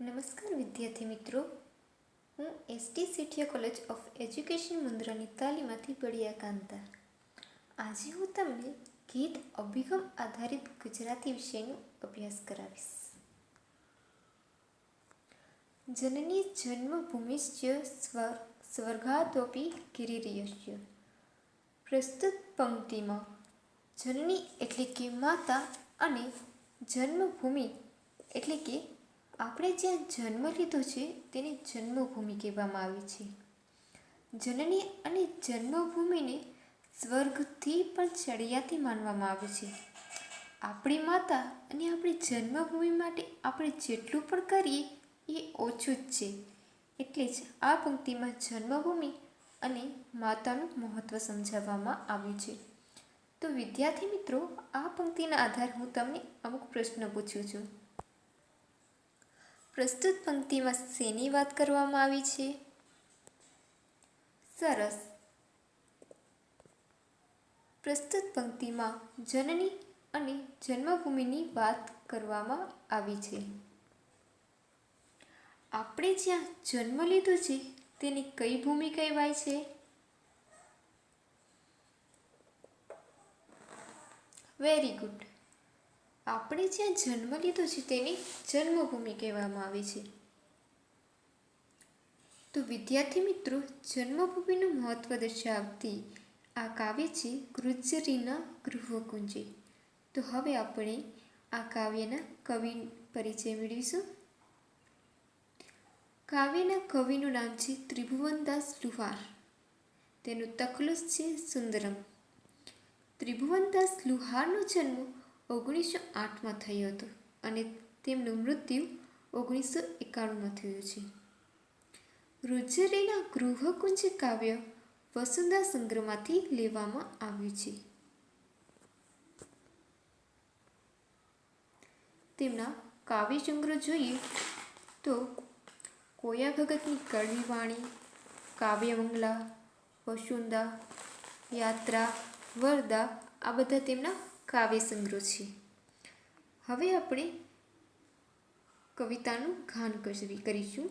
નમસ્કાર વિદ્યાર્થી મિત્રો, હું ST Sethia college of education મુન્દ્રાની તાલીમાથી બળિયા કાંતા. આજે હું તમને ગીત અભિગમ આધારિત ગુજરાતી વિષયનો અભ્યાસ કરાવીશ. જનની જન્મભૂમિશ્ચ સ્વર્ગાદપી ગિરિર્યસ્ય. પ્રસ્તુત પંક્તિમાં જનની એટલે કે માતા અને જન્મભૂમિ એટલે કે આપણે જ્યાં જન્મ લીધો છે તેને જન્મભૂમિ કહેવામાં આવે છે. જનની અને જન્મભૂમિને સ્વર્ગથી પણ ચડિયાતી માનવામાં આવે છે. આપણી માતા અને આપણી જન્મભૂમિ માટે આપણે જેટલું પણ કરીએ એ ઓછું જ છે. એટલે જ આ પંક્તિમાં જન્મભૂમિ અને માતાનું મહત્ત્વ સમજાવવામાં આવ્યું છે. તો વિદ્યાર્થી મિત્રો, આ પંક્તિના આધારે હું તમને અમુક પ્રશ્નો પૂછું છું. પ્રસ્તુત પંક્તિમાં શેની વાત કરવામાં આવી છે? સરસ. પ્રસ્તુત પંક્તિમાં જનની અને જન્મભૂમિની વાત કરવામાં આવી છે. આપણે જ્યાં જન્મ લીધો છે તેને કઈ ભૂમિ કહેવાય છે? Very good. આપણે જ્યાં જન્મ લીધો છે તેની જન્મભૂમિ કહેવામાં આવે છે. તો વિદ્યાર્થી મિત્રો, જન્મભૂમિનું મહત્વ દર્શાવતી આ કાવ્ય છે ગુર્જરીના ગૃહકુંજે. તો હવે આપણે આ કાવ્યના કવિ પરિચય મેળવીશું. કાવ્યના કવિનું નામ છે ત્રિભુવનદાસ લુહાર. તેનું તખલુસ છે સુંદરમ. ત્રિભુવનદાસ લુહારનો જન્મ 1908માં થયો હતો અને તેમનું મૃત્યુ 1991માં થયું છે. ગુર્જરીના ગૃહકુંજ કાવ્ય વસુંધરા સંગ્રહમાંથી લેવામાં આવ્યું છે. તેમના કાવ્ય સંગ્રહ જોઈએ તો કોયા ભગતની કડવી વાણી, કાવ્યમંગલા, વસુંધરા, યાત્રા, વરદા આ બધા તેમના કાવ્ય સંગ્રહ છે. હવે આપણે કવિતાનું ગાન કરીશું.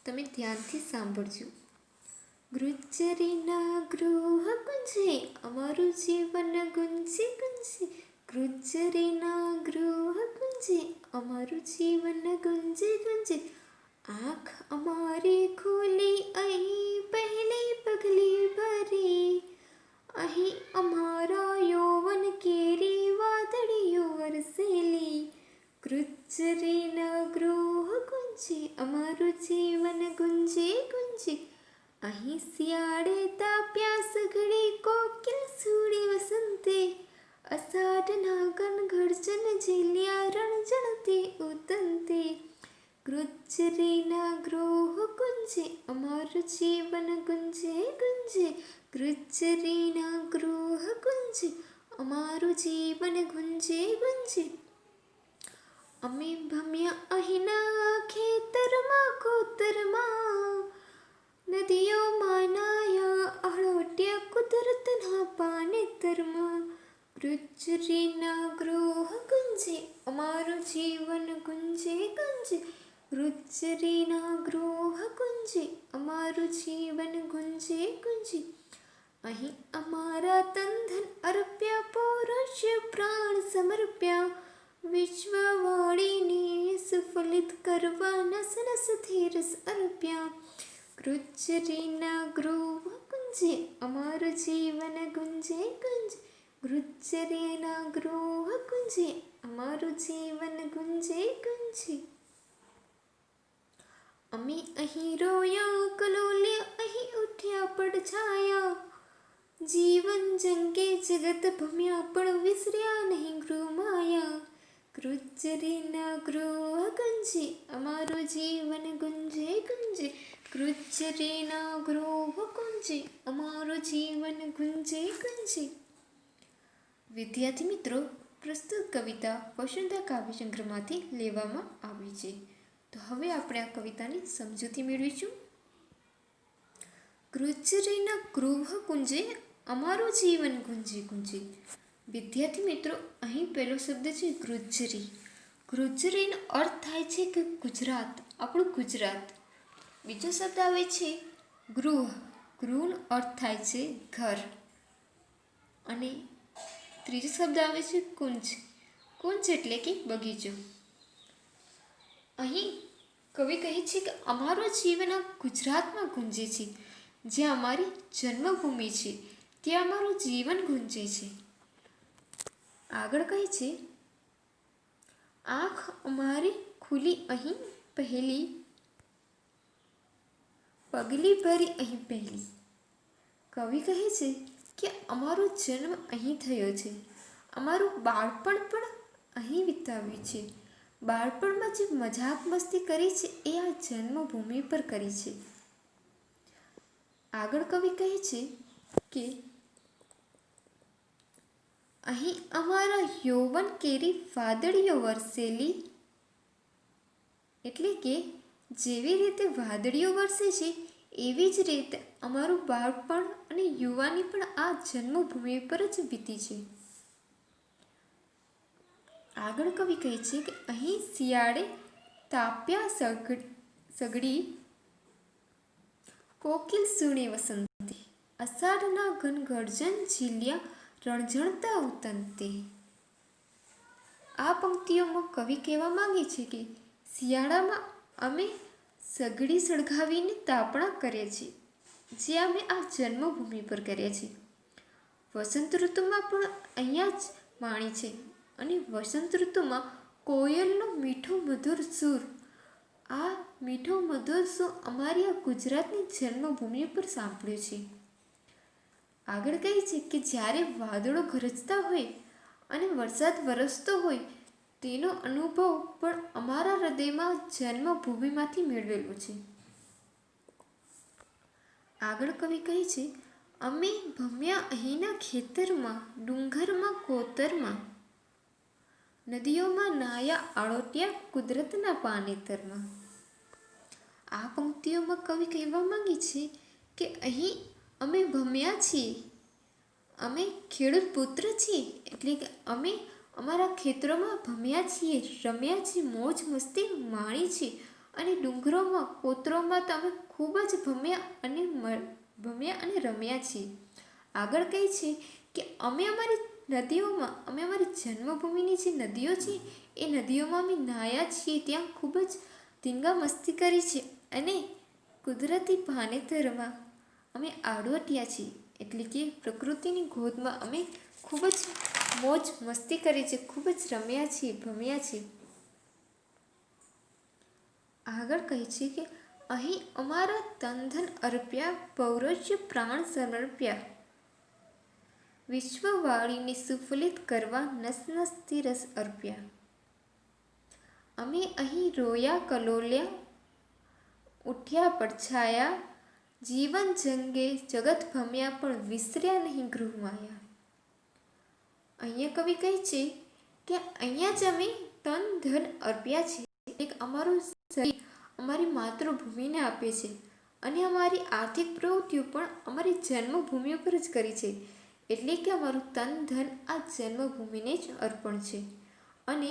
તમે ધ્યાનથી સાંભળજો. ગુર્જરીના ગૃહકુંજે અમારું જીવન ગુંજે ગુંજે. ગુર્જરીના ગૃહકુંજે અમારું જીવન ગુંજે ગુંજે. આંખ અમારી ખુલી અહીં પહેલી પગલી ભરી. અહીં અમારા યૌવન કેરી વાદળીઓ વરસેલી. ગુર્જરીના ગૃહકુંજે અમારું જીવન ગુંજે ગુંજે. અહીં શિયાળે તાપ્યા સઘળી કોકિલ સુડી વસંતે. અષાઢના ગણગર્જન ઝીલ્યા રણજણતે ઉતંતે. ગુર્જરીના ગૃહકુંજે અમારું જીવન ગુંજે ગુંજે. ગુર્જરીના ગૃહકુંજે અમારું જીવન ગુંજે ગુંજે. અમે ભમ્યા અહીંના ખેતરમાં કોતરમાં. નદીઓમાં નાયા અળોટ્યા કુદરતના પાનેતરમાં. ગુર્જરીના ગૃહકુંજે અમારું જીવન ગુંજે ગુંજે. ગુર્જરીના ગૃહકુંજે અમારું જીવન ગુંજે ગુંજે. અહીં અમારા તન ધન અર્પ્યા, પૌરુષ પ્રાણ સમર્પ્યા. વિશ્વવાળીને સુફલિત કરવા નસ નસથી રસ અર્પ્યા. ગુર્જરીના ગૃહકુંજે અમારું જીવન ગુંજે ગુંજે. ગુર્જરીના ગૃહકુંજે અમારું જીવન ગુંજે ગુંજે. અમે અહીં રોયા કલોલ્યા, અહીં ઉઠ્યા પડછાયા. જીવન જંગે જગત ભમ્યા પણ વિસર્યા નહીં ગૃહમાયા. ગુર્જરીના ગૃહકુંજે અમારું જીવન ગુંજે ગુંજે. ગુર્જરીના ગૃહકુંજે અમારું જીવન ગુંજે ગુંજે. વિદ્યાર્થી મિત્રો, પ્રસ્તુત કવિતા વસુંધરા કાવ્ય સંગ્રહમાંથી લેવામાં આવી છે. તો હવે આપણે આ કવિતાની સમજૂતી મેળવીશું. ગુર્જરીના ગૃહકુંજે અમારું જીવન ગુંજે ગુંજે. વિદ્યાર્થી મિત્રો, અહીં પહેલો શબ્દ છે ગુજ્જરી. ગુજ્જરીનો અર્થ થાય છે કે ગુજરાત, આપણું ગુજરાત. બીજો શબ્દ આવે છે ગૃહ. ગૃહનો અર્થ થાય છે ઘર. અને ત્રીજો શબ્દ આવે છે કુંજ. કુંજ એટલે કે બગીચો. અહીં કવિ કહે છે કે અમારું જીવન આ ગુજરાતમાં ગુંજે છે. જ્યાં અમારી જન્મભૂમિ છે ત્યાં અમારું જીવન ગુંજે છે. આગળ કહે છે, આંખ અમારી ખુલી અહીં પહેલી, પગલી ભરી અહીં પહેલી. કવિ કહે છે કે અમારો જન્મ અહીં થયો છે. અમારું બાળપણ પણ અહીં વિતાવ્યું છે. બાળપણમાં જે મજાક મસ્તી કરી છે એ આ જન્મભૂમિ પર કરી છે. આગળ કવિ કહે છે કે અહીં અમારા યૌવન કેરી વાદળીઓ વરસેલી, એટલે કે જેવી રીતે વાદળીઓ વરસે છે એવી જ રીતે અમારું બાળપણ અને યુવાની પણ આ જન્મભૂમિ પર જ વીતી છે. આગળ કવિ કહે છે કે અહીં શિયાળે તાપ્યા સગડી, કોકિલ સુણે વસંતે, અષાઢના ઘનગર્જન ઝીલ્યા રણઝણતા ઉતંતે. આ પંક્તિઓમાં કવિ કહેવા માંગે છે કે શિયાળામાં અમે સગડી સળગાવીને તાપણા કર્યા છે, જે અમે આ જન્મભૂમિ પર કર્યા છે. વસંત ઋતુમાં પણ અહીંયા જ માણી છે. અને વસંત ઋતુમાં કોયલનો મીઠો મધુર સૂર, આ મીઠો મધુર સૂર અમારી આ ગુજરાતની જન્મભૂમિ પર સાંભળ્યો છે. આગળ કહે છે કે જ્યારે વાદળો ગરજતા હોય અને વરસાદ વરસતો હોય તેનો અનુભવ પણ અમારા હૃદયમાં જન્મભૂમિમાંથી મેળવેલો છે. આગળ કવિ કહે છે, અમે ભમ્યા અહીંના ખેતરમાં, ડુંગરમાં કોતરમાં, નદીઓમાં નાયા આળોટ્યા કુદરતના પાનેતરમાં. આ પંક્તિઓમાં કવિ કહેવા માંગે છે કે અહીં અમે ભમ્યા છીએ, અમે ખેડૂત પુત્ર છીએ, એટલે કે અમે અમારા ખેતરોમાં ભમ્યા છીએ, રમ્યા છીએ, મોજ મસ્તી માણી છે. અને ડુંગરોમાં કોતરોમાં તો અમે ખૂબ જ ભમ્યા અને રમ્યા છીએ. આગળ કહે છે કે અમે અમારી નદીઓમાં, અમે અમારી જન્મભૂમિની જે નદીઓ છે એ નદીઓમાં અમે નાહ્યા છીએ, ત્યાં ખૂબ જ ધીંગા મસ્તી કરી છે. અને કુદરતી પાનેતરમાં અમે આડોટ્યા છીએ, એટલે કે પ્રકૃતિની ગોદમાં અમે ખૂબ જ મોજ મસ્તી કરી છે, ખૂબ જ રમ્યા છીએ, ભમ્યા છીએ. આગળ કહે છે કે અહીં અમારા તન ધન અર્પ્યા, પૌરોષ્ય પ્રાણ સમર્પ્યા, વિશ્વવાળીને સુફલિત કરવા નસ નસથી રસ અર્પ્યા. અમે અહીં રોયા કલોલ્યા, ઉઠ્યા પડછાયા, જીવન જંગે જગત ભમ્યા પણ વિસર્યા નહીં ગૃહમાયા. અહીંયા કવિ કહે છે કે અહીંયા જ અમે તન ધન અર્પ્યા છે, એક અમારું શરીર અમારી માતૃભૂમિને આપે છે. અને અમારી આર્થિક પ્રવૃત્તિઓ પણ અમારી જન્મભૂમિ ઉપર જ કરી છે, એટલે કે અમારું તન ધન આ જન્મભૂમિને જ અર્પણ છે. અને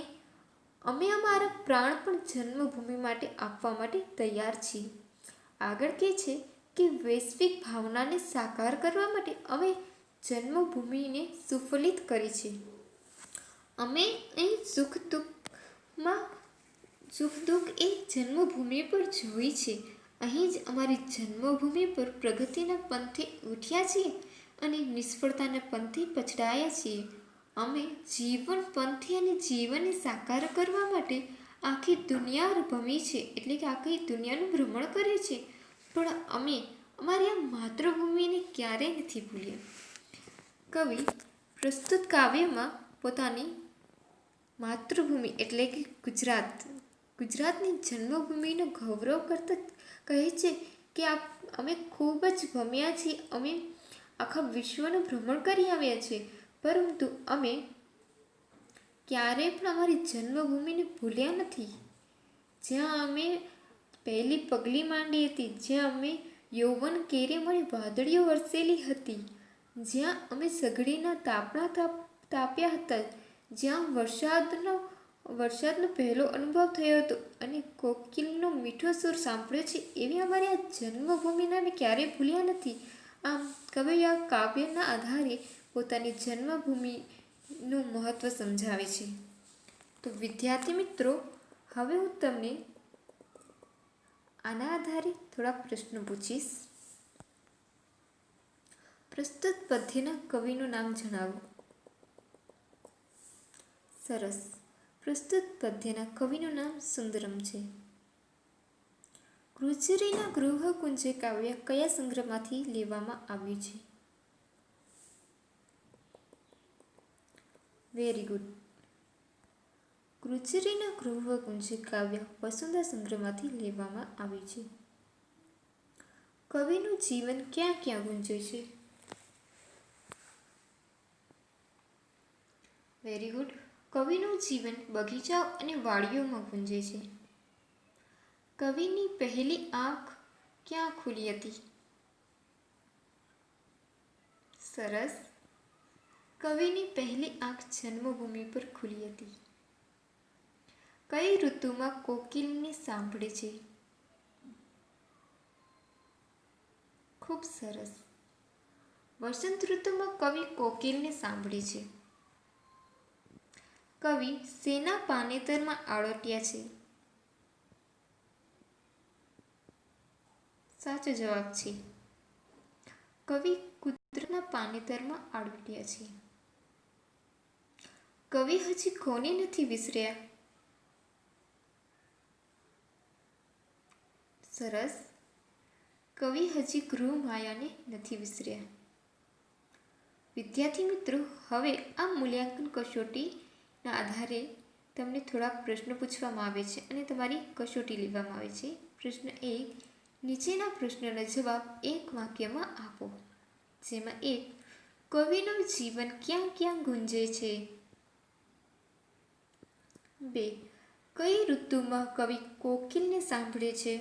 અમે અમારા પ્રાણ પણ જન્મભૂમિ માટે આપવા માટે તૈયાર છીએ. આગળ કહે છે કે વૈશ્વિક ભાવનાને સાકાર કરવા માટે અમે જન્મભૂમિને સુફલિત કરી છે. અમે અહીં સુખ દુઃખ એ જન્મભૂમિ પર જોઈ છે. અહીં જ અમારી જન્મભૂમિ પર પ્રગતિના પંથે ઉઠ્યા છીએ અને નિષ્ફળતાના પંથે પછડાયા છીએ. અમે જીવન પંથે અને જીવનને સાકાર કરવા માટે આખી દુનિયા ભમી છે, એટલે કે આખી દુનિયાનું ભ્રમણ કર્યું છે, પણ અમે અમારી આ માતૃભૂમિને ક્યારેય નથી ભૂલ્યા. કવિ પ્રસ્તુત કાવ્યમાં પોતાની માતૃભૂમિ એટલે કે ગુજરાતની જન્મભૂમિનો ગૌરવ કરતા કહે છે કે અમે ખૂબ જ ભમ્યા છીએ, અમે આખા વિશ્વનું ભ્રમણ કરી આવ્યા છીએ, પરંતુ અમે ક્યારેય પણ અમારી જન્મભૂમિને ભૂલ્યા નથી. જ્યાં અમે પહેલી પગલી માંડી હતી, જ્યાં અમે યૌવન કેરી અમારી વાદળીઓ વરસેલી હતી, જ્યાં અમે સગડીના તાપણા તાપ્યા હતા, જ્યાં વરસાદનો પહેલો અનુભવ થયો હતો અને કોકિલનો મીઠો સૂર સાંભળ્યો છે, એવી અમારી આ જન્મભૂમિને અમે ક્યારેય ભૂલ્યા નથી. આમ કવિ આ કાવ્યના આધારે પોતાની જન્મભૂમિનું મહત્ત્વ સમજાવે છે. તો વિદ્યાર્થી મિત્રો, હવે હું તમને આના આધારે થોડા પ્રશ્નો પૂછીશ. પ્રસ્તુત પદ્યના કવિનું નામ જણાવો. સરસ. પ્રસ્તુત પદ્યના કવિનું નામ સુંદરમ છે. ગુર્જરીના ગૃહકુંજે કાવ્ય કયા સંગ્રહમાંથી લેવામાં આવ્યું છે? Very good. ગુર્જરીના ગૃહકુંજે કાવ્ય વસુંધરા સંગ્રહમાંથી લેવામાં આવ્યું છે. કવિનું જીવન ક્યાં ક્યાં ગુંજે છે? Very good. કવિનું જીવન બગીચાઓ અને વાડીઓમાં ગુંજે છે. કવિની પહેલી આંખ ક્યાં ખુલી હતી? સરસ. કવિની પહેલી આંખ જન્મભૂમિ પર ખુલી હતી. કઈ ઋતુમાં કોકિલને સાંભળે છે? ખૂબ સરસ. વસંત ઋતુમાં કવિ કોકિલને સાંભળે છે. કવિ શેના પાનેતરમાં આળોટ્યા છે? સાચો જવાબ છે. કવિ કુદરતના પાનેતરમાં આળોટ્યા છે. કવિ હજી કોને નથી વિસર્યા? સરસ. કવિ હજી ગૃહમાયાને નથી વિસર્યા. વિદ્યાર્થી મિત્રો, હવે આ મૂલ્યાંકન કસોટીના આધારે તમને થોડા પ્રશ્નો પૂછવામાં આવે છે અને તમારી કસોટી લેવામાં આવે છે. પ્રશ્ન 1. નીચેના પ્રશ્નોના જવાબ એક વાક્યમાં આપો. જેમાં 1. કવિનું જીવન ક્યાં ક્યાં ગુંજે છે? 2. કઈ ઋતુમાં કવિ કોકિલને સાંભળે છે?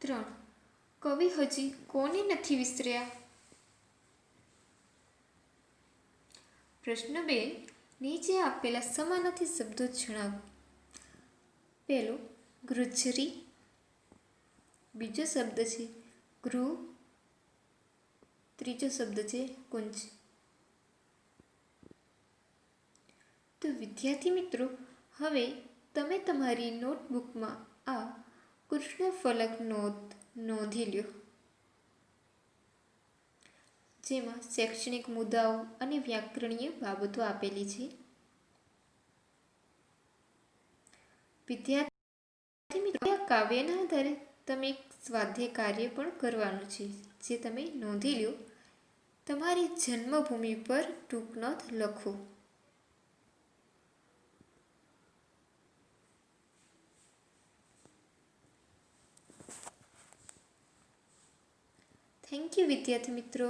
3. કવિ હજી કોને નથી વિસર્યા? પ્રશ્ન 2. નીચે આપેલા સમાનાર્થી શબ્દો જણાવો. પહેલો ગુર્જરી, બીજો શબ્દ છે ગૃહ, ત્રીજો શબ્દ છે કુંજ. તો વિદ્યાર્થી મિત્રો, હવે તમે તમારી નોટબુકમાં આ કૃષ્ણફલક નોંધી લ્યો, જેમાં શૈક્ષણિક મુદ્દાઓ અને વ્યાકરણીય બાબતો આપેલી છે. વિદ્યાર્થી મિત્રો, આ કાવ્યના આધારે તમે એક સ્વાધ્યાય કાર્ય પણ કરવાનું છે, જે તમે નોંધી લ્યો. તમારી જન્મભૂમિ પર ટૂંક નોંધ લખો. થેન્ક યુ વિદ્યાર્થી મિત્રો.